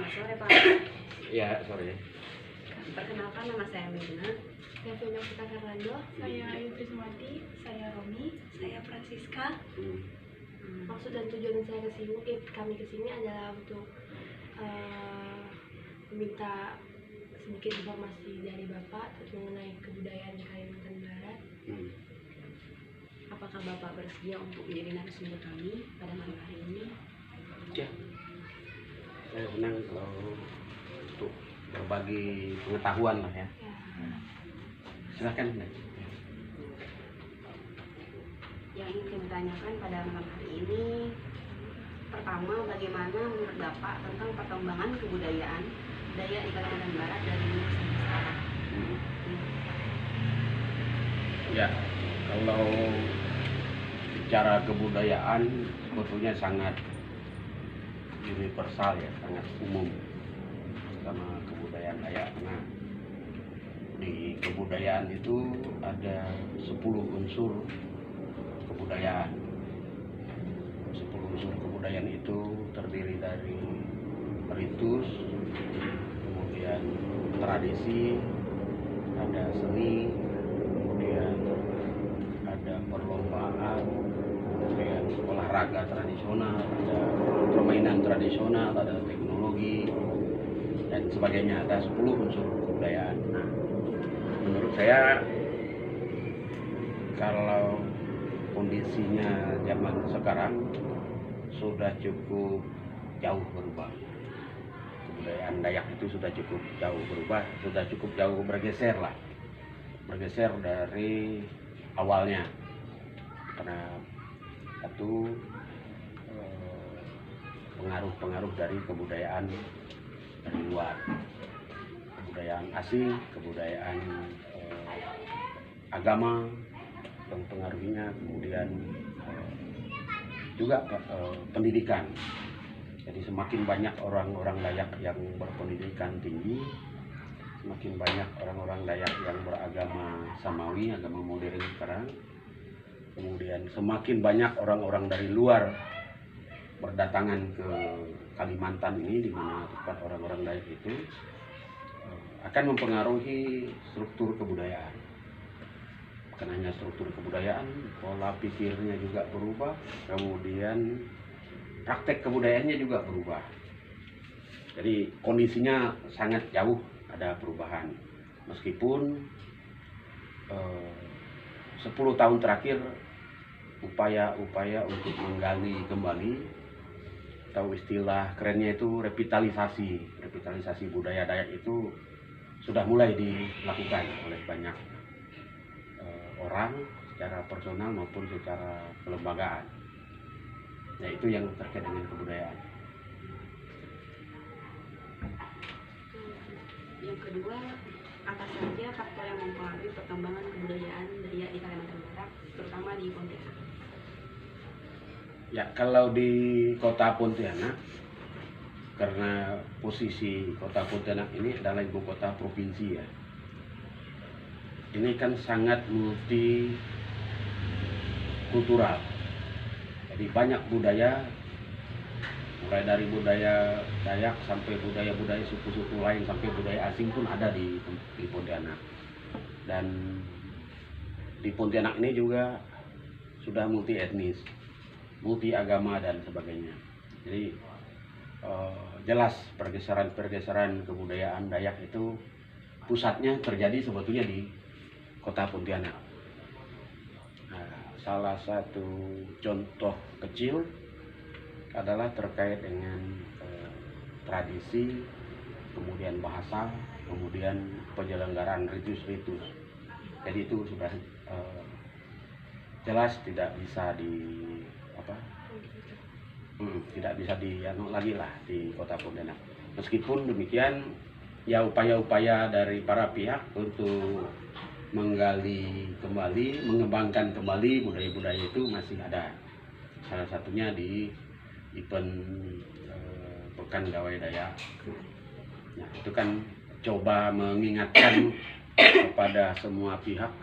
Sore Pak. Iya, sore. Perkenalkan, nama saya Medina. Saya Vina Putra Fernando, saya Ayu Trismati, saya Romi, Saya Francisca. Maksud dan tujuan saya kami kesini adalah untuk meminta sedikit informasi dari Bapak mengenai kebudayaan di Kalimantan Barat. Apakah Bapak bersedia untuk menjadi narasumber kami pada malam hari ini? Ya, saya senang kalau untuk berbagi pengetahuan lah ya. Silakan. Yang ingin kami tanyakan pada malam hari ini, pertama, bagaimana menurut Bapak tentang perkembangan kebudayaan Dayak di Kalimantan Barat dari dulu sampai sekarang? Ya, kalau bicara kebudayaan sebetulnya sangat universal ya, sangat umum sama kebudayaan Dayak. Nah, di kebudayaan itu ada 10 unsur kebudayaan. 10 unsur kebudayaan itu terdiri dari ritus, kemudian tradisi, ada seni, kemudian ada perlombaan, kemudian olahraga tradisional, ada permainan tradisional, ada teknologi, dan sebagainya. Ada 10 unsur kebudayaan. Nah, menurut saya kalau kondisinya zaman sekarang sudah cukup jauh berubah. Kebudayaan Dayak itu sudah cukup jauh berubah, sudah cukup jauh bergeser lah. Bergeser dari awalnya. Karena satu pengaruh-pengaruh dari kebudayaan dari luar. Kebudayaan asing, kebudayaan agama yang pengaruhnya, kemudian juga pendidikan. Jadi semakin banyak orang-orang Dayak yang berpendidikan tinggi, semakin banyak orang-orang Dayak yang beragama Samawi, agama modern sekarang. Kemudian semakin banyak orang-orang dari luar berdatangan ke Kalimantan ini, di mana tempat orang-orang Dayak itu akan mempengaruhi struktur kebudayaan. Bukan hanya struktur kebudayaan, pola pikirnya juga berubah, kemudian praktek kebudayaannya juga berubah. Jadi kondisinya sangat jauh ada perubahan. Meskipun 10 tahun terakhir upaya-upaya untuk menggali kembali, atau istilah kerennya itu revitalisasi budaya Dayak itu sudah mulai dilakukan oleh banyak orang secara personal maupun secara kelembagaan. Nah, itu yang terkait dengan kebudayaan. Yang kedua, apa saja faktor yang mempengaruhi perkembangan kebudayaan Dayak di Kalimantan Barat, terutama di Pontianak? Ya, kalau di kota Pontianak, karena posisi kota Pontianak ini adalah ibu kota provinsi ya, ini kan sangat multi kultural. Jadi banyak budaya, mulai dari budaya Dayak sampai budaya-budaya suku-suku lain, sampai budaya asing pun ada di Pontianak. Dan di Pontianak ini juga sudah multi etnis, multi agama dan sebagainya. Jadi jelas pergeseran kebudayaan Dayak itu pusatnya terjadi sebetulnya di kota Pontianak. Nah, salah satu contoh kecil adalah terkait dengan tradisi, kemudian bahasa, kemudian penyelenggaraan ritus-ritus. Jadi itu sudah jelas tidak bisa tidak bisa lagi lah di kota Pontianak. Meskipun demikian, ya upaya-upaya dari para pihak untuk menggali kembali, mengembangkan kembali budaya-budaya itu masih ada. Salah satunya di event Pekan Gawai Dayak. Nah, itu kan coba mengingatkan kepada semua pihak,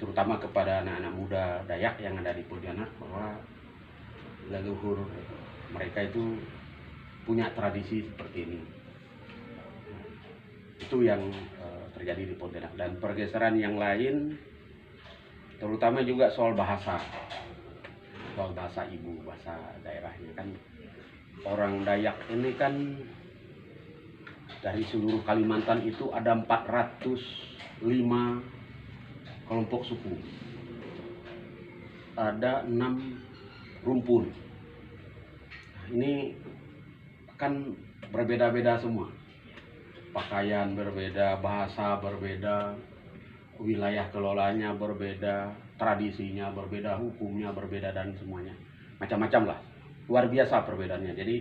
terutama kepada anak-anak muda Dayak yang ada di Pontianak, bahwa leluhur mereka itu punya tradisi seperti ini. Itu yang terjadi di Pontianak. Dan pergeseran yang lain terutama juga soal bahasa ibu, bahasa daerahnya. Kan orang Dayak ini kan dari seluruh Kalimantan itu ada 405 kelompok suku, ada 6 rumpun. Ini kan berbeda-beda semua, pakaian berbeda, bahasa berbeda, wilayah kelolanya berbeda, tradisinya berbeda, hukumnya berbeda, dan semuanya macam-macam lah, luar biasa perbedaannya. Jadi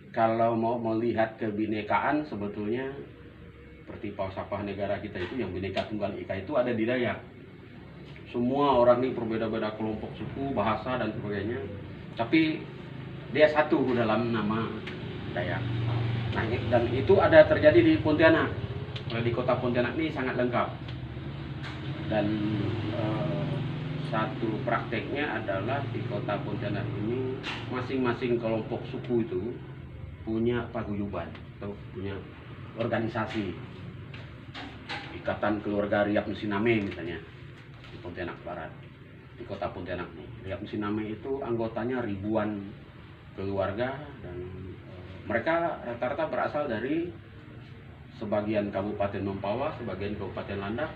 kalau mau melihat kebinekaan, sebetulnya seperti falsafah negara kita itu yang Bhinneka Tunggal Ika itu ada di Dayak. Semua orang ini berbeda-beda kelompok suku, bahasa dan sebagainya, tapi dia satu dalam nama Dayak. Nah, dan itu ada terjadi di Pontianak. Di kota Pontianak ini sangat lengkap. Dan satu prakteknya adalah di kota Pontianak ini masing-masing kelompok suku itu punya paguyuban atau punya organisasi. Ikatan Keluarga Riap Musiname misalnya di Pontianak Barat, di kota Pontianak ini. Riap Musiname itu anggotanya ribuan keluarga, dan mereka rata-rata berasal dari sebagian Kabupaten Mempawah, sebagian Kabupaten Landak.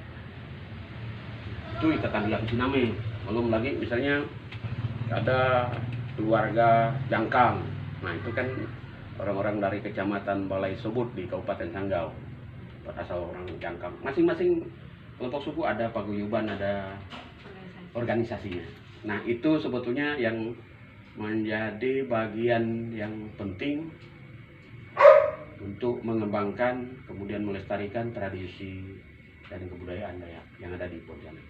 Itu ikatan Riap Musiname. Belum lagi misalnya ada keluarga Jangkang. Nah, itu kan orang-orang dari Kecamatan Balai Sobut di Kabupaten Sanggau, berasal orang Jangkang. Masing-masing kelompok suku ada paguyuban, ada organisasinya. Nah, itu sebetulnya yang menjadi bagian yang penting untuk mengembangkan, kemudian melestarikan tradisi dan kebudayaan Dayak yang ada di Pontianak.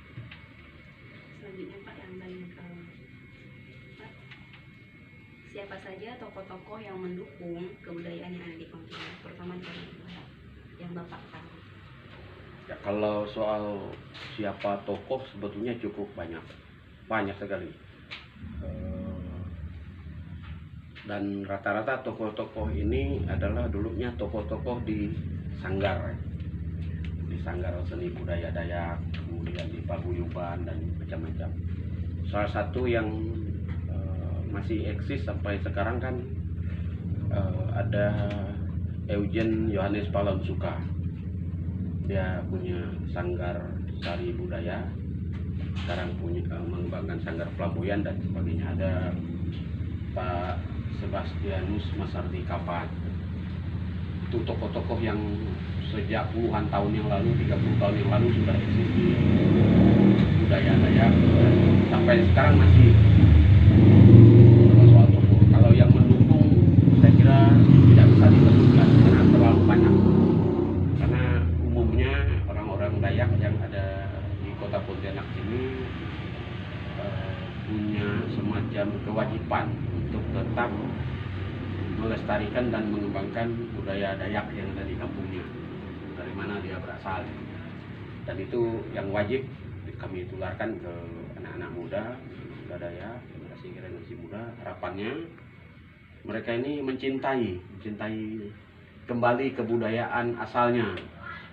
Selanjutnya Pak, yang lain Pak, siapa saja tokoh-tokoh yang mendukung kebudayaan yang ada di Pontianak, terutama di Pontianak, yang Bapak tahu? Ya, kalau soal siapa tokoh sebetulnya cukup banyak sekali. Dan rata-rata tokoh-tokoh ini adalah dulunya tokoh-tokoh di sanggar seni budaya Dayak, kemudian di paguyuban dan macam-macam. Salah satu yang masih eksis sampai sekarang kan ada Eugen Yohanes Palonsuka. Dia punya sanggar sari budaya, sekarang punya mengembangkan sanggar flamboyan dan sebagainya. Ada Pak Sebastianus Masardi Kapat. Itu tokoh-tokoh yang sejak puluhan tahun yang lalu, 30 tahun yang lalu sudah eksis di budaya Dayak, sampai sekarang masih. Kalau soal tokoh, kalau yang mendukung saya kira tidak bisa disebutkan karena terlalu banyak. Karena umumnya orang-orang Dayak yang ada di kota Pontianak ini punya semacam kewajiban untuk tetap melestarikan dan mengembangkan budaya Dayak yang ada di kampungnya, dari mana dia berasal. Dan itu yang wajib kami tularkan ke anak-anak muda Dayak, generasi muda. Harapannya mereka ini mencintai kembali kebudayaan asalnya.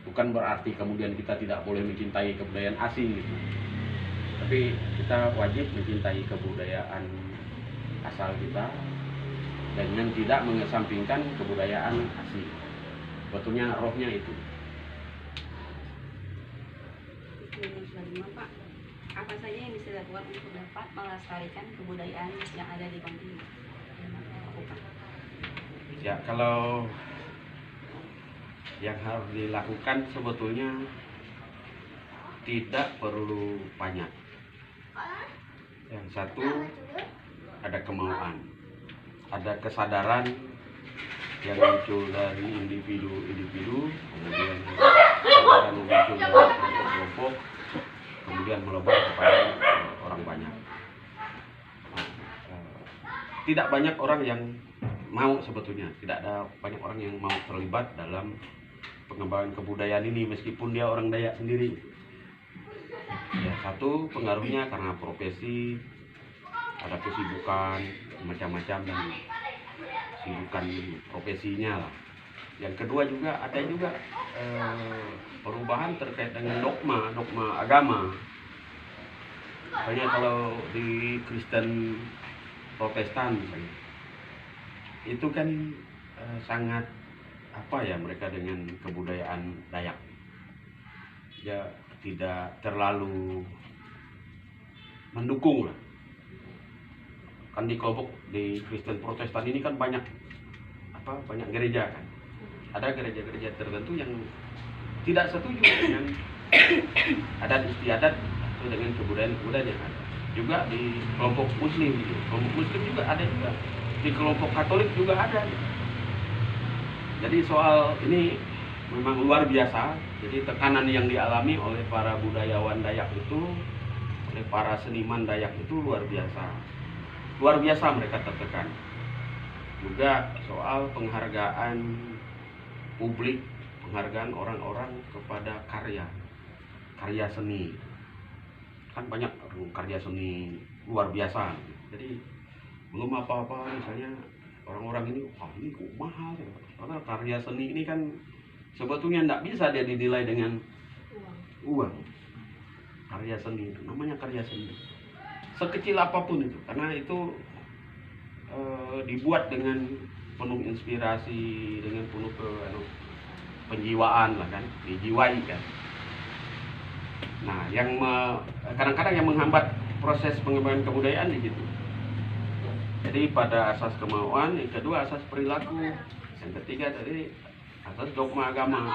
Bukan berarti kemudian kita tidak boleh mencintai kebudayaan asing gitu. Tapi kita wajib mencintai kebudayaan asal kita dengan tidak mengesampingkan kebudayaan asing. Betulnya rohnya itu. Selanjutnya Pak, apa saja yang bisa dilakukan untuk dapat melestarikan kebudayaan yang ada di Pontianak? Ya, kalau yang harus dilakukan sebetulnya tidak perlu banyak. Yang satu, ada kemauan, ada kesadaran yang muncul dari individu-individu, kemudian kesadaran yang muncul dari kelompok-kelompok, kemudian melebar kepada orang banyak. Tidak banyak orang yang mau sebetulnya, tidak ada banyak orang yang mau terlibat dalam pengembangan kebudayaan ini meskipun dia orang Dayak sendiri. Ya, satu pengaruhnya karena profesi, ada kesibukan macam-macam, dan kesibukan profesinya lah. Yang kedua juga ada juga perubahan terkait dengan dogma agama. Misalnya kalau di Kristen Protestan misalnya, itu kan sangat apa ya, mereka dengan kebudayaan Dayak ya tidak terlalu mendukung lah. Kan di kelompok di Kristen Protestan ini kan banyak gereja kan, ada gereja-gereja tertentu yang tidak setuju dengan adat istiadat atau dengan kebudayaan yang ada. Juga di kelompok Muslim gitu, kelompok Muslim juga ada, juga di kelompok Katolik juga ada. Jadi soal ini memang luar biasa. Jadi tekanan yang dialami oleh para budayawan Dayak itu, oleh para seniman Dayak itu luar biasa mereka tertekan. Juga soal penghargaan publik, penghargaan orang-orang kepada karya seni. Kan banyak karya seni luar biasa. Jadi belum apa-apa misalnya orang-orang ini, ini kok mahal ya. Karena karya seni ini kan sebetulnya tidak bisa dia dinilai dengan uang. Karya seni itu namanya karya seni, sekecil apapun itu, karena itu dibuat dengan penuh inspirasi, dengan penuh penjiwaan lah kan, dijiwai kan. Nah, yang kadang-kadang yang menghambat proses pengembangan kebudayaan di situ. Jadi pada asas kemauan, yang kedua asas perilaku, yang ketiga tadi asas dogma agama.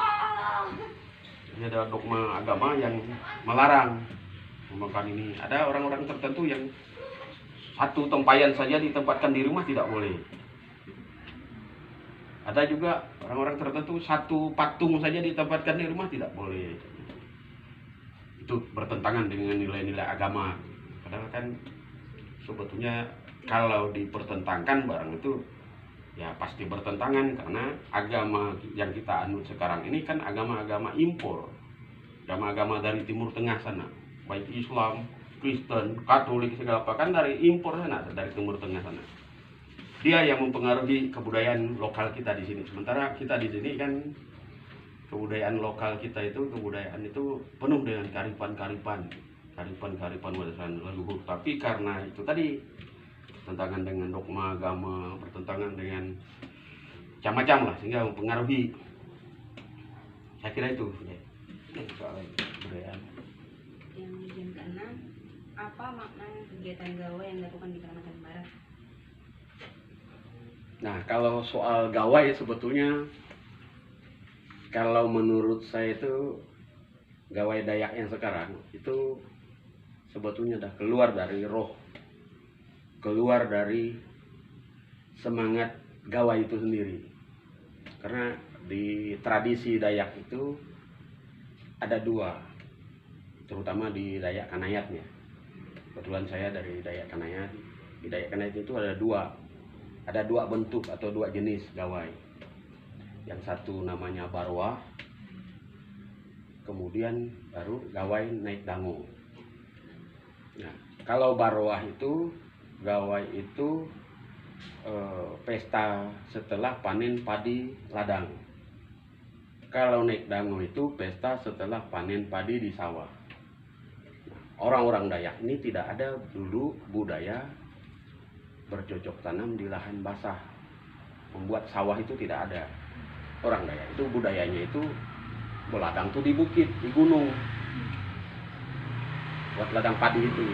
Jadi ada dogma agama yang melarang membangkang ini. Ada orang-orang tertentu yang satu tempayan saja ditempatkan di rumah tidak boleh. Ada juga orang-orang tertentu satu patung saja ditempatkan di rumah tidak boleh. Itu bertentangan dengan nilai-nilai agama. Padahal kan sebetulnya kalau dipertentangkan barang itu ya pasti bertentangan, karena agama yang kita anut sekarang ini kan agama-agama impor, agama-agama dari Timur Tengah sana, baik Islam, Kristen, Katolik, segala apa kan dari impor sana, dari Timur Tengah sana. Dia yang mempengaruhi kebudayaan lokal kita di sini. Sementara kita di sini kan kebudayaan lokal kita itu, kebudayaan itu penuh dengan kearifan warisan leluhur. Tapi karena itu tadi bertentangan dengan dogma agama, bertentangan dengan macam-macam lah, sehingga mempengaruhi. Saya kira itu soal kebudayaan. Yang keenam, apa makna kegiatan gawai yang dilakukan di Kalimantan Barat? Nah, kalau soal gawai sebetulnya, kalau menurut saya itu gawai Dayak yang sekarang itu sebetulnya dah keluar dari roh, keluar dari semangat gawai itu sendiri. Karena di tradisi Dayak itu ada dua, terutama di Dayak Kanayatnya. Kebetulan saya dari Dayak Kanayat. Di Dayak Kanayat itu ada dua bentuk atau dua jenis gawai. Yang satu namanya barwah, kemudian baru gawai naik dango. Nah, kalau barwah itu, gawai itu pesta setelah panen padi ladang. Kalau naik dango itu pesta setelah panen padi di sawah. Nah, orang-orang Dayak ini tidak ada dulu budaya bercocok tanam di lahan basah, membuat sawah itu tidak ada. Orang Dayak itu budayanya itu berladang tuh di bukit, di gunung, buat ladang padi itu.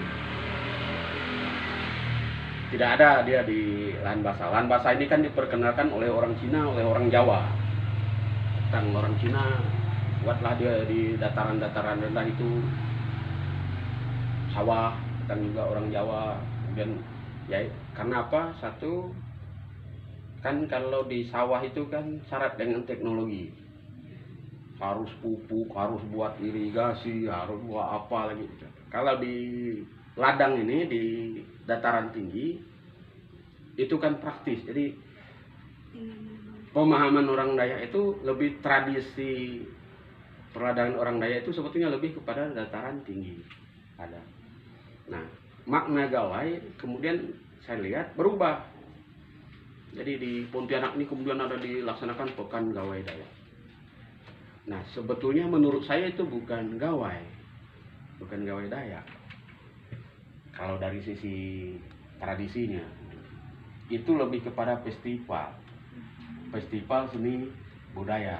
Tidak ada dia di lahan basah. Lahan basah ini kan diperkenalkan oleh orang Cina, oleh orang Jawa. Tentang orang Cina, buatlah dia di dataran-dataran rendah itu sawah. Dan juga orang Jawa. Kemudian ya karena apa? Satu, kan kalau di sawah itu kan syarat dengan teknologi. Harus pupuk, harus buat irigasi, harus buat apa lagi. Kalau di ladang ini, di dataran tinggi, itu kan praktis. Jadi pemahaman orang Dayak itu lebih tradisi, perladangan orang Dayak itu sebetulnya lebih kepada dataran tinggi. Ada. Nah, makna gawai kemudian saya lihat berubah. Jadi di Pontianak ini kemudian ada dilaksanakan Pekan Gawai Dayak. Nah, sebetulnya menurut saya itu bukan gawai Dayak. Kalau dari sisi tradisinya, itu lebih kepada festival seni budaya.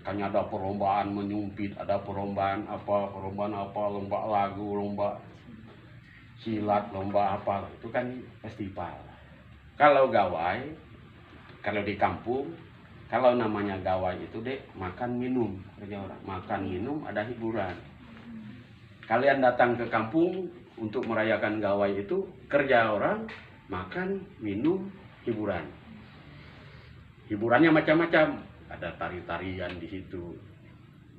Makanya ada perlombaan menyumpit, ada perlombaan apa, lomba lagu, lomba silat, lomba apa, itu kan festival. Kalau gawai, kalau di kampung, kalau namanya gawai itu makan minum, kerja orang makan minum, ada hiburan. Kalian datang ke kampung untuk merayakan gawai itu, kerja orang makan minum, hiburan. Hiburannya macam-macam, ada tari-tarian di situ,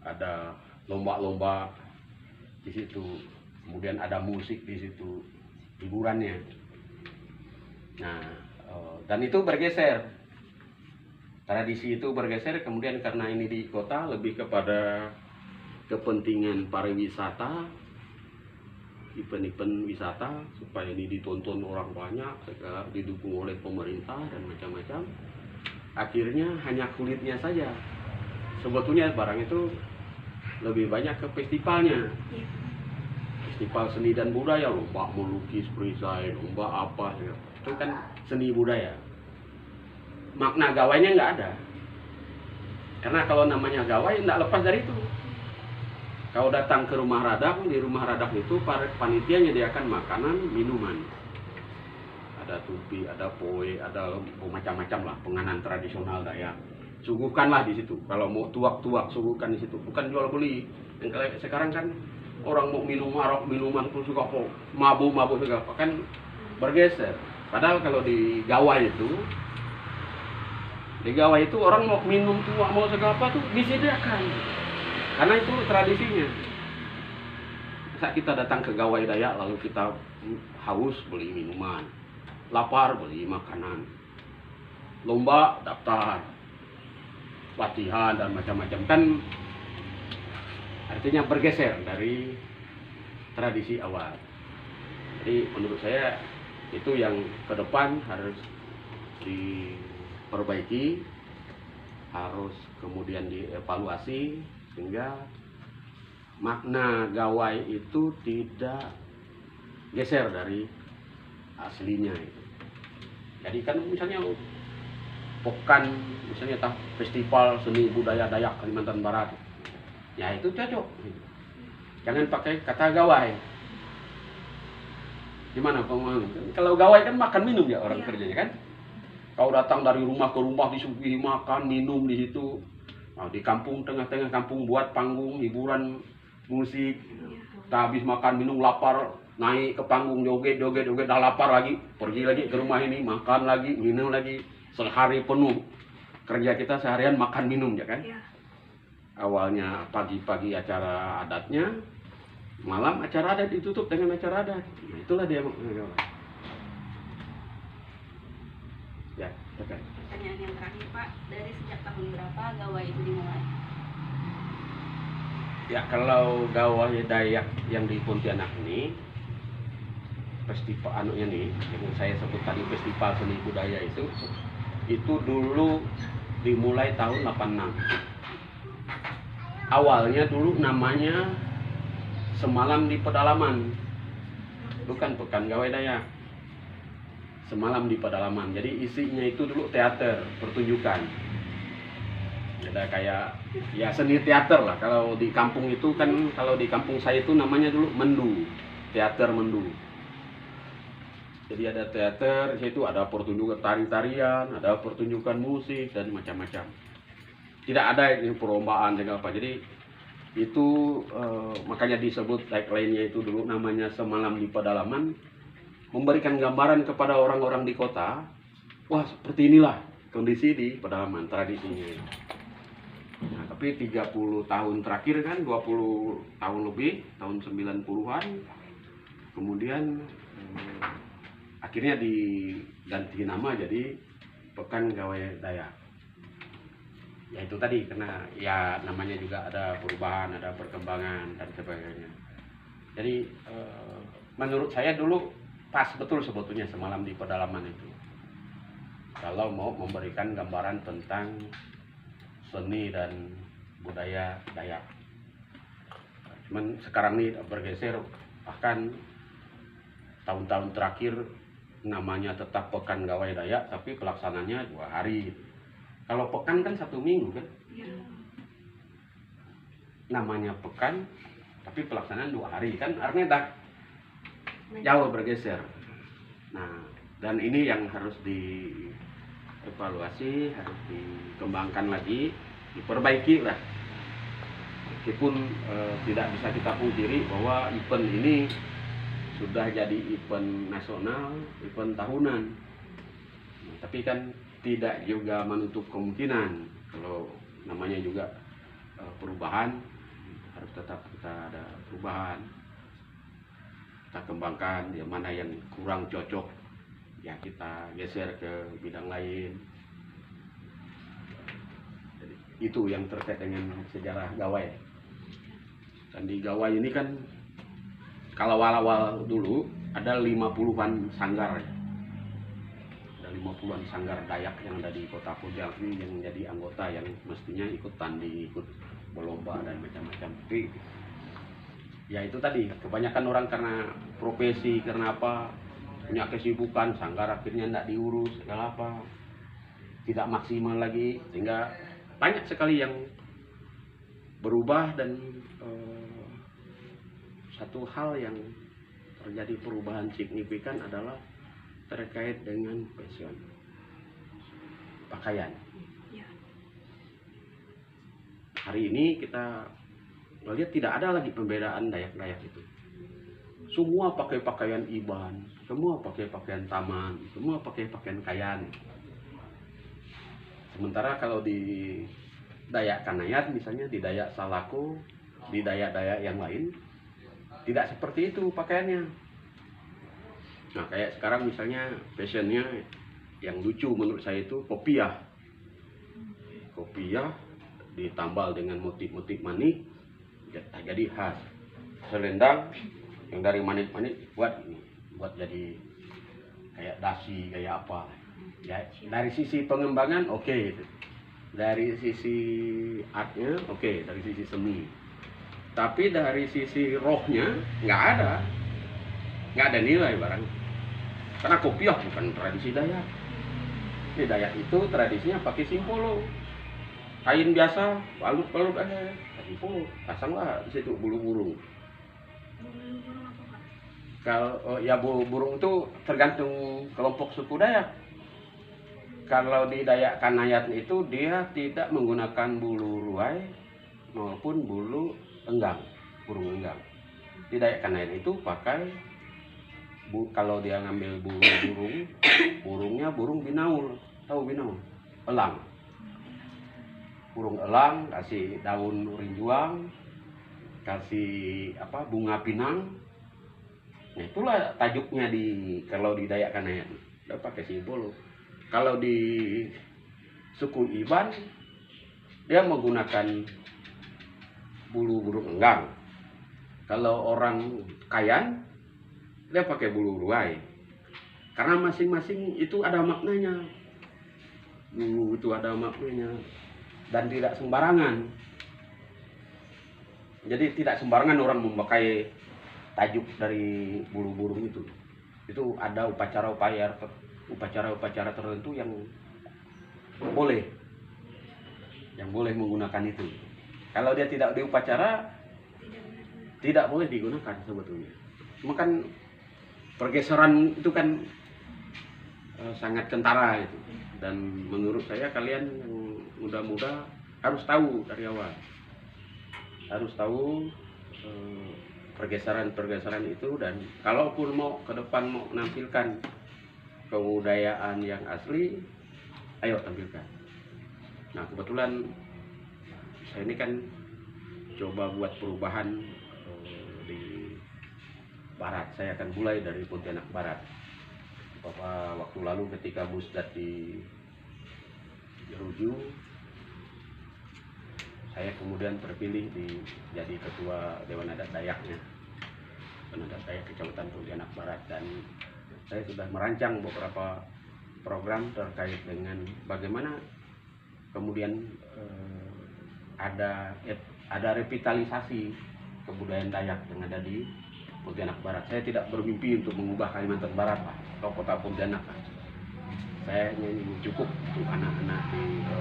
ada lomba-lomba di situ, kemudian ada musik di situ, hiburannya. Nah, dan itu bergeser, tradisi itu bergeser kemudian karena ini di kota lebih kepada kepentingan pariwisata, event-event wisata supaya ini ditonton orang banyak, didukung oleh pemerintah dan macam-macam. Akhirnya hanya kulitnya saja. Sebetulnya barang itu lebih banyak ke festivalnya. Festival seni dan budaya, lomba melukis, perisai, lomba apa, itu kan seni budaya. Makna gawainya nggak ada. Karena kalau namanya gawai nggak lepas dari itu. Kalau datang ke rumah radang, di rumah radang itu panitia menyediakan makanan, minuman. Ada tupi, ada poe, ada macam-macam lah penganan tradisional Dayak. Suguhkanlah di situ. Kalau mau tuak-tuak, suguhkan di situ. Bukan jual beli. Yang sekarang kan orang mau minum arak, minuman pun suka kok mabuk juga, kan bergeser. Padahal kalau di gawai itu orang mau minum tuak, mau segala tuh disediakan. Karena itu tradisinya. Saat kita datang ke gawai Dayak lalu kita haus beli minuman, lapar beli makanan, lomba daftar, latihan dan macam-macam, kan artinya bergeser dari tradisi awal. Jadi menurut saya itu yang ke depan harus diperbaiki, harus kemudian dievaluasi sehingga makna gawai itu tidak geser dari aslinya itu. Jadi kan misalnya pekan, misalnya festival seni budaya Dayak Kalimantan Barat, ya itu cocok. Jangan pakai kata gawai. Gimana kalau gawai kan makan minum ya orang kerjanya kan. Kau datang dari rumah ke rumah disuguhi makan minum di situ. Nah, di kampung, tengah-tengah kampung buat panggung hiburan musik. Kita habis makan minum lapar, naik ke panggung joget, dah lapar lagi, pergi lagi ke rumah ini, makan lagi, minum lagi, sehari penuh. Kerja kita seharian makan minum ya kan. Awalnya pagi-pagi acara adatnya, malam acara adat ditutup dengan acara adat. Nah, itulah dia. Ya, oke. Pertanyaan yang terakhir Pak, dari sejak tahun berapa gawai itu dimulai? Ya, kalau gawai Dayak yang di Pontianak ini, festival anunya nih, yang saya sebut tadi festival seni budaya itu dulu dimulai tahun 86. Awalnya dulu namanya Semalam di Pedalaman, bukan Pekan Gawai Dayak. Semalam di Pedalaman. Jadi isinya itu dulu teater, pertunjukan. Ada kayak ya seni teater lah. Kalau di kampung itu kan, kalau di kampung saya itu namanya dulu mendu, teater mendu. Jadi ada teater, di situ ada pertunjukan tari-tarian, ada pertunjukan musik dan macam-macam. Tidak ada ini perlombaan segala apa. Jadi itu makanya disebut tagline-nya itu dulu namanya Semalam di Pedalaman, memberikan gambaran kepada orang-orang di kota, wah seperti inilah kondisi di pedalaman, tradisinya. Nah, tapi 30 tahun terakhir kan, 20 tahun lebih, tahun 90-an, kemudian akhirnya diganti nama jadi Pekan Gawai Dayak. Ya itu tadi, karena ya namanya juga ada perubahan, ada perkembangan dan sebagainya. Jadi menurut saya dulu pas betul sebetulnya Semalam di Pedalaman itu. kalau mau memberikan gambaran tentang seni dan budaya Dayak. Cuman sekarang ini bergeser, bahkan tahun-tahun terakhir namanya tetap Pekan Gawai Dayak, tapi pelaksananya 2 hari. Kalau pekan kan 1 minggu kan, Ya. namanya pekan, tapi pelaksanaan 2 hari kan, artinya dah jauh bergeser. Nah, dan ini yang harus dievaluasi, harus dikembangkan lagi, diperbaiki lah. Meskipun tidak bisa kita pungkiri bahwa event ini sudah jadi event nasional, event tahunan. Nah, tapi kan tidak juga menutup kemungkinan kalau namanya juga perubahan, harus tetap kita ada perubahan. Kita kembangkan, yang mana yang kurang cocok ya kita geser ke bidang lain. Jadi, itu yang terkait dengan sejarah Gawai. Dan di Gawai ini kan kalau awal-awal dulu ada 50-an sanggar ya. Ada 50-an sanggar Dayak yang ada di Kota Pujang ini yang jadi anggota, yang mestinya ikut tanding, ikut berlomba dan macam-macam. Tapi ya itu tadi, kebanyakan orang karena profesi, karena apa, punya kesibukan, sanggar akhirnya tidak diurus, segala apa, tidak maksimal lagi, sehingga banyak sekali yang berubah. Dan satu hal yang terjadi perubahan signifikan adalah terkait dengan fashion, pakaian. Ya. Hari ini kita melihat tidak ada lagi pembedaan Dayak-Dayak itu. Semua pakai pakaian Iban, semua pakai pakaian Taman, semua pakai pakaian Kayan. Sementara kalau di Dayak Kanayat misalnya, di Dayak Salako, di Dayak-Dayak yang lain, tidak seperti itu pakaiannya. Nah, kayak sekarang misalnya fashionnya yang lucu menurut saya itu kopiah. Kopiah ditambal dengan motif-motif manik, jadi khas. Selendang yang dari manik-manik buat jadi kayak dasi, kayak apa. Ya, dari sisi pengembangan oke. Dari sisi artnya oke, dari sisi seni. Tapi dari sisi rohnya nggak ada nilai barang. Karena kopiah bukan tradisi Dayak. Di Dayak itu tradisinya pakai simpolo, kain biasa, balut-balut aja, simpolo, pasanglah di situ bulu burung. Kalau ya bulu burung itu tergantung kelompok suku Dayak. Kalau di Dayak Kanayat itu dia tidak menggunakan bulu ruai maupun bulu enggang, burung enggang. Di Dayak Kanayat itu pakai kalau dia ngambil bulu burung, burungnya burung binaul, tahu binaul? Elang. Burung elang kasih daun rinjuang, kasih apa bunga pinang. Nah, itulah tajuknya kalau di Dayak Kanayat. Udah pakai simpolo. Kalau di suku Iban dia menggunakan bulu burung enggang. Kalau orang Kayan dia pakai bulu ruai. Karena masing-masing itu ada maknanya. Bulu itu ada maknanya dan tidak sembarangan. Jadi tidak sembarangan orang memakai tajuk dari bulu burung itu. Itu ada upacara-upacara tertentu yang boleh menggunakan itu. Kalau dia tidak diupacara, tidak boleh digunakan sebetulnya. Cuma kan pergeseran itu kan sangat kentara itu. Dan menurut saya kalian yang muda-muda harus tahu dari awal. Harus tahu pergeseran-pergeseran itu, dan kalaupun mau ke depan mau menampilkan kebudayaan yang asli, ayo tampilkan. Nah, kebetulan saya ini kan coba buat perubahan di barat. Saya akan mulai dari Pontianak Barat. Beberapa waktu lalu ketika Musdat di Jeruju, saya kemudian terpilih jadi ketua Dewan Adat Dayaknya, Dewan Adat Dayak Kecamatan Pontianak Barat, dan saya sudah merancang beberapa program terkait dengan bagaimana kemudian ada revitalisasi kebudayaan Dayak yang ada di Pontianak Barat. Saya tidak bermimpi untuk mengubah Kalimantan Barat atau kota Pontianak. Saya ini cukup untuk anak-anak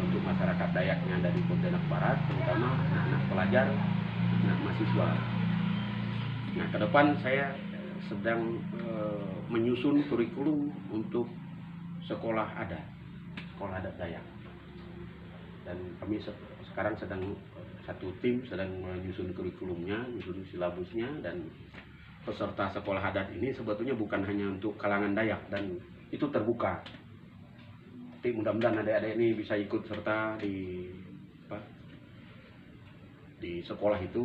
untuk masyarakat Dayak yang ada di Pontianak Barat, terutama anak-anak pelajar, anak mahasiswa. Nah, ke depan saya sedang menyusun kurikulum untuk sekolah adat Dayak. Dan kami sekarang sedang satu tim sedang menyusun kurikulumnya, menyusun silabusnya, dan peserta sekolah adat ini sebetulnya bukan hanya untuk kalangan Dayak dan itu terbuka. Tapi mudah-mudahan adik-adik ini bisa ikut serta di sekolah itu.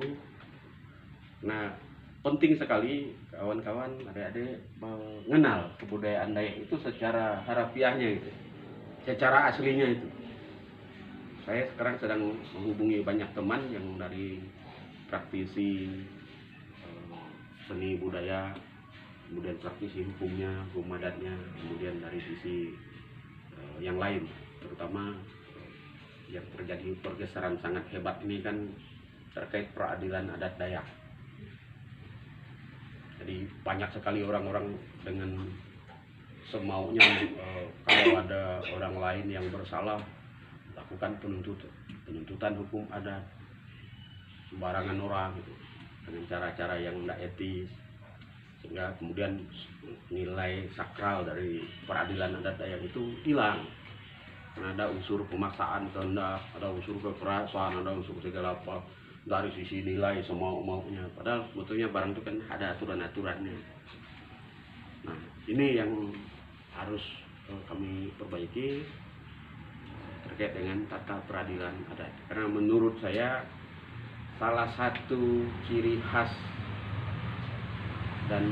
Nah, penting sekali kawan-kawan adik-adik mengenal kebudayaan Dayak itu secara harafiahnya itu, secara aslinya itu. Saya sekarang sedang menghubungi banyak teman yang dari praktisi seni budaya, kemudian praktisi hukumnya, hukum adatnya, kemudian dari sisi yang lain, terutama yang terjadi pergeseran sangat hebat ini kan terkait peradilan adat Dayak. Jadi banyak sekali orang-orang dengan semaunya kalau ada orang lain yang bersalah lakukan penuntutan hukum adat sembarangan orang gitu, dengan cara-cara yang tidak etis, sehingga kemudian nilai sakral dari peradilan adat Dayak itu hilang. Karena ada unsur pemaksaan kehendak, ada unsur kekerasan, ada unsur segala apa dari sisi nilai semau-maunya. Padahal sebetulnya barang itu kan ada aturan-aturannya. Nah, ini yang harus kami perbaiki terkait dengan tata peradilan adat. Karena menurut saya salah satu ciri khas dan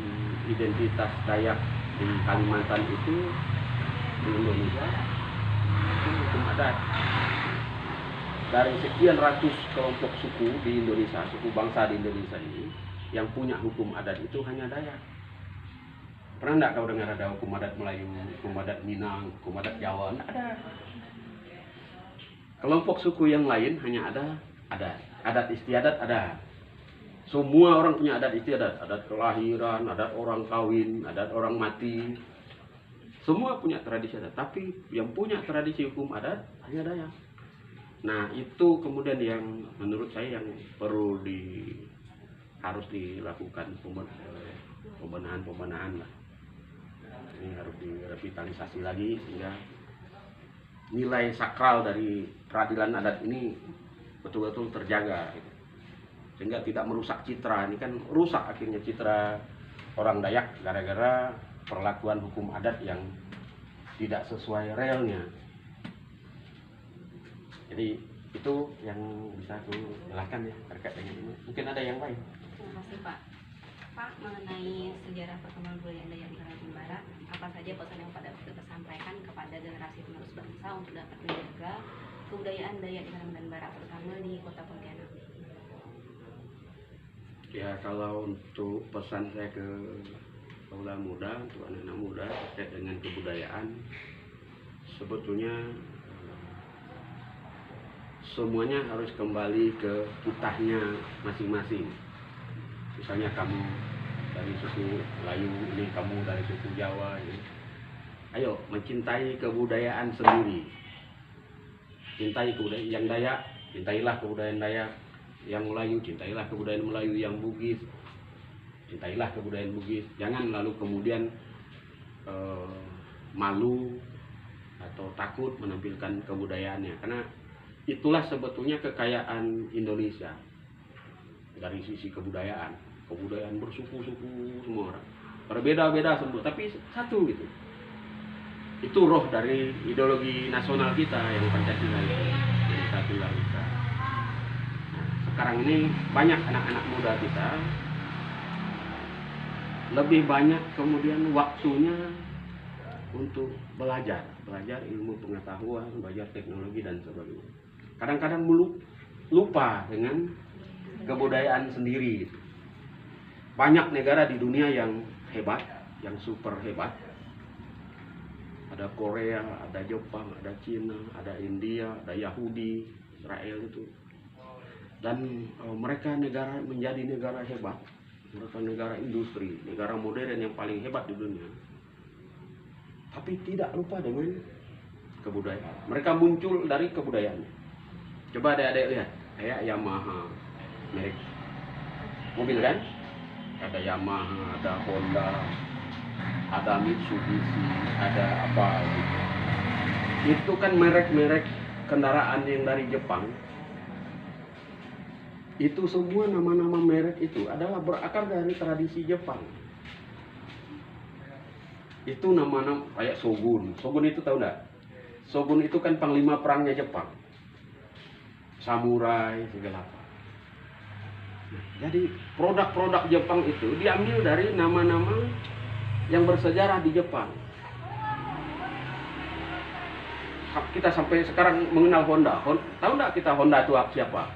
identitas Dayak di Kalimantan itu di Indonesia itu hukum adat. Dari sekian ratus kelompok suku di Indonesia, suku bangsa di Indonesia ini, yang punya hukum adat itu hanya Dayak. Pernah enggak kau dengar ada hukum adat Melayu, hukum adat Minang, hukum adat Jawa? Enggak ada. Kelompok suku yang lain hanya ada adat istiadat ada. Semua orang punya adat istiadat, adat kelahiran, adat orang kawin, adat orang mati. Semua punya tradisi adat, tapi yang punya tradisi hukum adat hanya Dayak. Nah, itu kemudian yang menurut saya yang perlu harus dilakukan pembenahan lah. Ini harus direvitalisasi lagi sehingga nilai sakral dari peradilan adat ini betul-betul terjaga gitu. Sehingga tidak merusak citra. Ini kan rusak akhirnya citra orang Dayak gara-gara perlakuan hukum adat yang tidak sesuai realnya. Jadi itu yang bisa aku jelaskan ya terkait dengan ini. Mungkin ada yang lain. Terima kasih Pak. Pak, mengenai sejarah perkembangan budaya Dayak di Kalimantan Barat, apa saja pesan yang dapat kita sampaikan kepada generasi penerus bangsa untuk dapat menjaga kebudayaan Dayak di Kalimantan Barat, terutama di Kota Pontianak? Ya, kalau untuk pesan saya ke kaula muda, untuk anak-anak muda terkait dengan kebudayaan, sebetulnya semuanya harus kembali ke kitahnya masing-masing. Misalnya kamu dari suku Melayu, ini kamu dari suku Jawa, ini. Ayo mencintai kebudayaan sendiri. Cintai kebudayaan yang Dayak, cintailah kebudayaan Dayak. Yang Melayu, cintailah kebudayaan Melayu. Yang Bugis, cintailah kebudayaan Bugis. Jangan lalu kemudian malu atau takut menampilkan kebudayaannya, karena itulah sebetulnya kekayaan Indonesia dari sisi kebudayaan bersuku-suku semua orang berbeda-beda semua, tapi satu gitu. Itu roh dari ideologi nasional kita yang Pancasila itu, yang satu kita. Nah, sekarang ini banyak anak-anak muda kita lebih banyak kemudian waktunya untuk belajar ilmu pengetahuan, belajar teknologi dan sebagainya. Kadang-kadang lupa dengan kebudayaan sendiri. Banyak negara di dunia yang hebat, yang super hebat, ada Korea, ada Jepang, ada Cina, ada India, ada Yahudi, Israel itu. Dan mereka menjadi negara hebat, mereka negara industri, negara modern yang paling hebat di dunia. Tapi tidak lupa dengan kebudayaan. Mereka muncul dari kebudayaan. Coba adik-adik lihat, kayak Yamaha, merek mobil kan? Ada Yamaha, ada Honda, ada Mitsubishi, ada apa gitu. Itu kan merek-merek kendaraan yang dari Jepang. Itu semua nama-nama merek itu adalah berakar dari tradisi Jepang. Itu nama-nama kayak Shogun. Shogun itu tahu enggak? Shogun itu kan panglima perangnya Jepang. Samurai segala apa. Jadi produk-produk Jepang itu diambil dari nama-nama yang bersejarah di Jepang. Kita sampai sekarang mengenal Honda. Tahu enggak kita Honda itu siapa?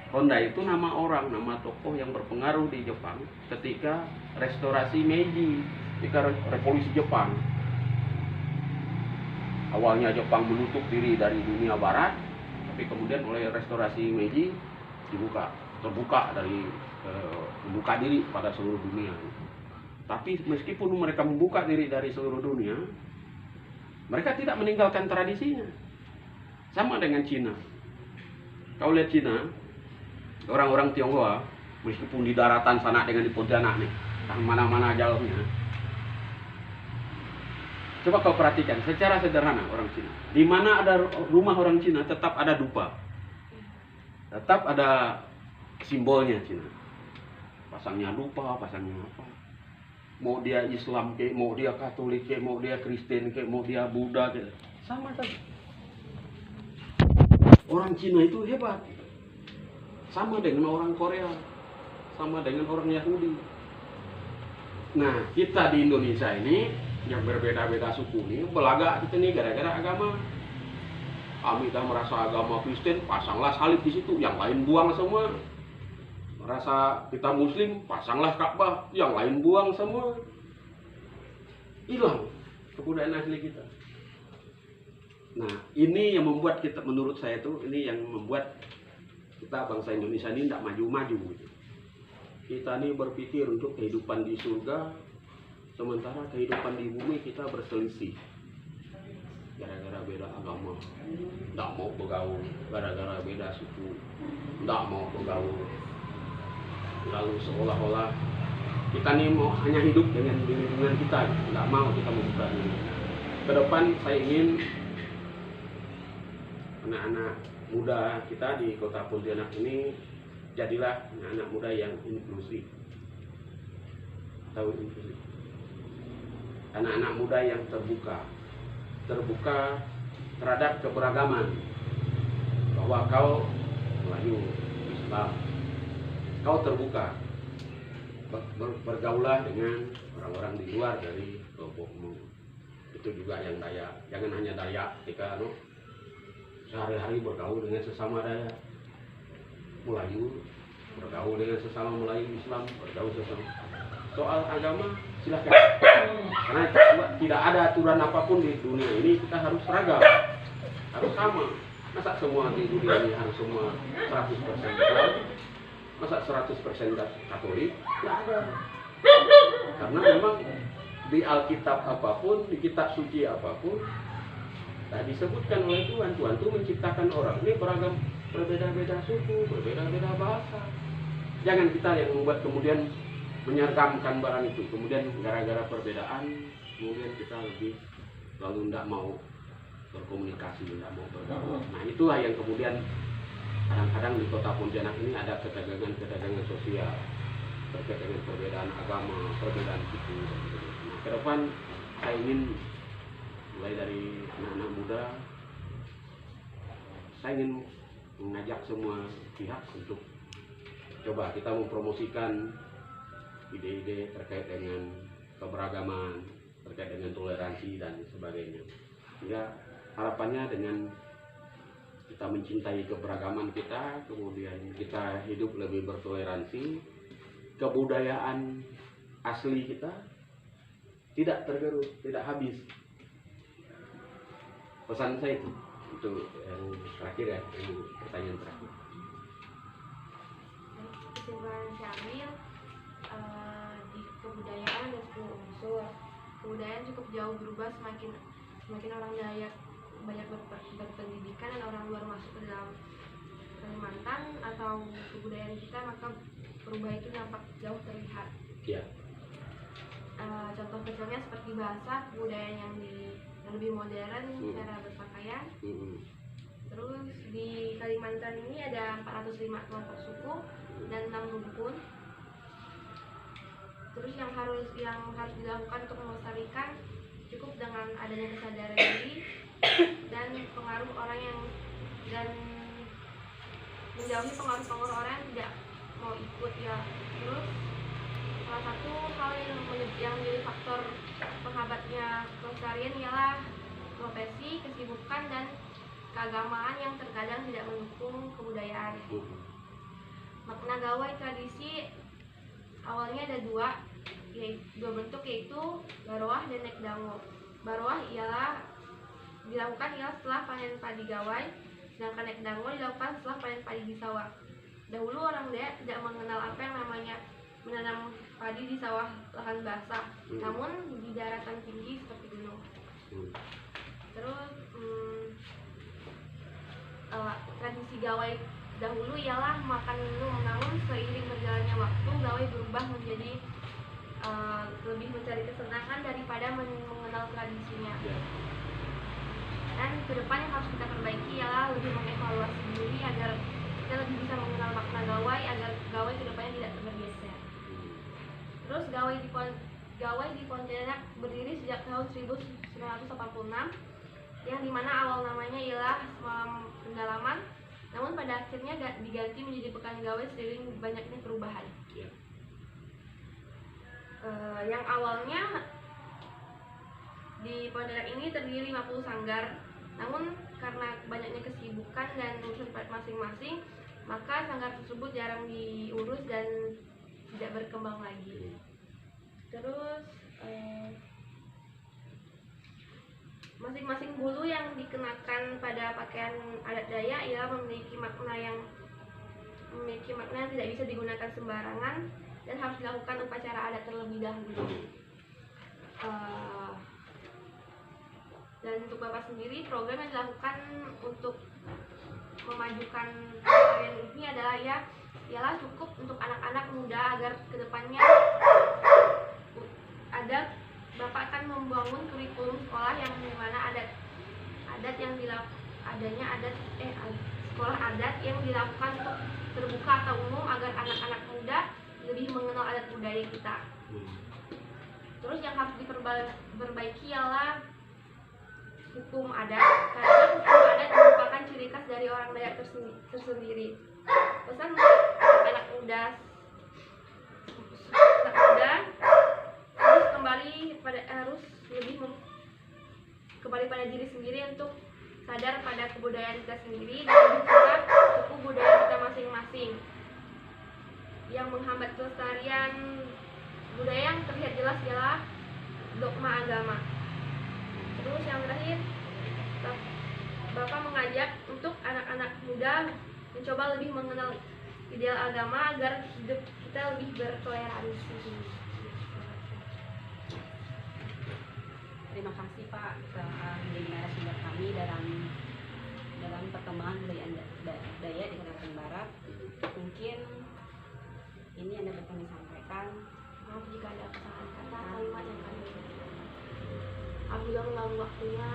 Honda itu nama orang, nama tokoh yang berpengaruh di Jepang ketika restorasi Meiji, ketika revolusi Jepang. Awalnya Jepang menutup diri dari dunia barat, tapi kemudian oleh restorasi Meiji terbuka diri pada seluruh dunia. Tapi meskipun mereka membuka diri dari seluruh dunia, mereka tidak meninggalkan tradisinya. Sama dengan Cina. Kau lihat Cina, orang-orang Tionghoa, meskipun di daratan sana dengan di Pontianak nih, mana-mana jauhnya. Coba kau perhatikan secara sederhana orang Cina. Di mana ada rumah orang Cina tetap ada dupa. Tetap ada simbolnya Cina. Pasangnya dupa, pasangnya apa. Mau dia Islam ke, mau dia Katolik ke, mau dia Kristen ke, mau dia Buddha ke, sama saja. Orang Cina itu hebat. Sama dengan orang Korea, sama dengan orang Yahudi. Nah, kita di Indonesia ini yang berbeda-beda suku ini belagak kita nih gara-gara agama. Kami tak merasa agama Kristen, pasanglah salib di situ, yang lain buang semua. Merasa kita Muslim, pasanglah Ka'bah, yang lain buang semua. Hilang kebudayaan asli kita. Nah, ini yang membuat kita, menurut saya itu, ini yang membuat kita bangsa Indonesia ini tidak maju-maju. Kita ini berpikir untuk kehidupan di surga, sementara kehidupan di bumi kita berselisih. Gara-gara beda agama, tidak mau bergaul. Gara-gara beda suku, tidak mau bergaul. Lalu seolah-olah kita ini mau hanya hidup dengan lingkungan kita, tidak mau kita membuka diri. Ke depan saya ingin anak-anak muda kita di kota Pontianak ini jadilah anak-anak muda yang inklusif. Tahu inklusif? Anak-anak muda yang terbuka terhadap keberagaman. Bahwa kau Melayu, Islam, kau terbuka, bergaulah dengan orang-orang di luar dari kelompokmu. Itu juga yang Dayak. Jangan hanya Dayak ketika sehari-hari bergaul dengan sesama Dayak, Melayu bergaul dengan sesama Melayu, Islam bergaul sesama. Soal agama silakan, karena tidak ada aturan apapun di dunia ini, kita harus seragam, harus sama. Masa semua di dunia ini harus semua 100% Islam, masa 100% Katolik? Tidak ada. Karena memang di Alkitab apapun, di kitab suci apapun, nah, disebutkan oleh Tuhan itu menciptakan orang ini beragam, berbeda-beda suku, berbeda-beda bahasa. Jangan kita yang membuat kemudian menyergamkan barang itu, kemudian gara-gara perbedaan kemudian kita lalu tidak mau berkomunikasi, tidak mau bergaul. Nah, itulah yang kemudian kadang-kadang di kota Pontianak ini ada ketegangan sosial terkait dengan perbedaan agama, perbedaan suku. Nah, ke depan saya ingin mulai dari anak-anak muda, saya ingin mengajak semua pihak untuk coba kita mempromosikan ide-ide terkait dengan keberagaman, terkait dengan toleransi dan sebagainya. Sehingga harapannya dengan kita mencintai keberagaman kita, kemudian kita hidup lebih bertoleransi, kebudayaan asli kita tidak tergerus, tidak habis. pesan saya itu untuk yang terakhir ya, yang pertanyaan terakhir. Kesimpulan yang saya ambil, di kebudayaan ada 10 unsur. Kebudayaan cukup jauh berubah semakin orang Dayak banyak berpendidikan dan orang luar masuk ke dalam Kalimantan atau kebudayaan kita, maka perubahan itu nampak jauh terlihat. Ya. Contoh kecilnya seperti bahasa, kebudayaan yang lebih modern cara berpakaian. Terus di Kalimantan ini ada 405 kelompok suku dan 6 rumpun. Terus yang harus dilakukan untuk melestarikan cukup dengan adanya kesadaran diri dan pengaruh orang dan menjauhi pengaruh-pengaruh orang yang tidak mau ikut ya. Terus salah satu hal yang menjadi faktor penghambatnya pelestarian ialah profesi, kesibukan dan keagamaan yang terkadang tidak mendukung kebudayaan. Makna gawai tradisi awalnya ada dua bentuk, yaitu baroah dan nekdango. Baroah dilakukan setelah panen padi gawai, sedangkan nekdango dilakukan setelah panen padi di sawah. Dahulu orang Dayak tidak mengenal apa yang namanya menanam padi di sawah lahan basah, namun di daratan tinggi seperti gunung. Terus tradisi gawai dahulu ialah makan minum, namun seiring berjalannya waktu gawai berubah menjadi lebih mencari kesenangan daripada mengenal tradisinya. Dan ke depan yang harus kita perbaiki ialah lebih mengevaluasi diri agar kita lebih bisa mengenal makna gawai, agar gawai ke depannya tidak bergeser. Terus gawai di Pontianak berdiri sejak tahun 1986, yang dimana awal namanya ialah Semalam Pendalaman, namun pada akhirnya diganti menjadi Pekan Gawai seiring banyaknya perubahan. Yang awalnya di Pontianak ini terdiri 50 sanggar, namun karena banyaknya kesibukan dan urusan masing-masing, maka sanggar tersebut jarang diurus dan tidak berkembang lagi. Terus masing-masing bulu yang dikenakan pada pakaian adat Dayak ialah memiliki makna yang tidak bisa digunakan sembarangan dan harus dilakukan upacara adat terlebih dahulu. Dan untuk Bapak sendiri, program yang dilakukan untuk memajukan pakaian ini adalah ialah cukup untuk anak-anak muda agar kedepannya Bapak akan membangun kurikulum sekolah yang dimana sekolah adat yang dilakukan untuk terbuka atau umum agar anak-anak muda lebih mengenal adat budaya kita. Terus yang harus diperbaiki ialah hukum adat, karena hukum adat merupakan ciri khas dari orang Dayak tersendiri. Pesan anak muda harus kembali pada diri sendiri untuk sadar pada kebudayaan kita sendiri dan juga suku budaya kita masing-masing. Yang menghambat pelestarian budaya yang terlihat jelas ialah dogma agama. Terus yang terakhir, Bapak mengajak untuk anak-anak muda mencoba lebih mengenal ideal agama agar hidup kita lebih bertoleransi. Terima kasih Pak telah menjadi narasumber kami dalam perkembangan budaya Dayak di Kalimantan Barat. Mungkin ini yang dapat kami sampaikan. Maaf jika ada kesalahan kata kalimat yang kami Alhamdulillah mengganggu waktunya.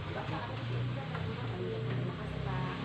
Terima kasih Pak.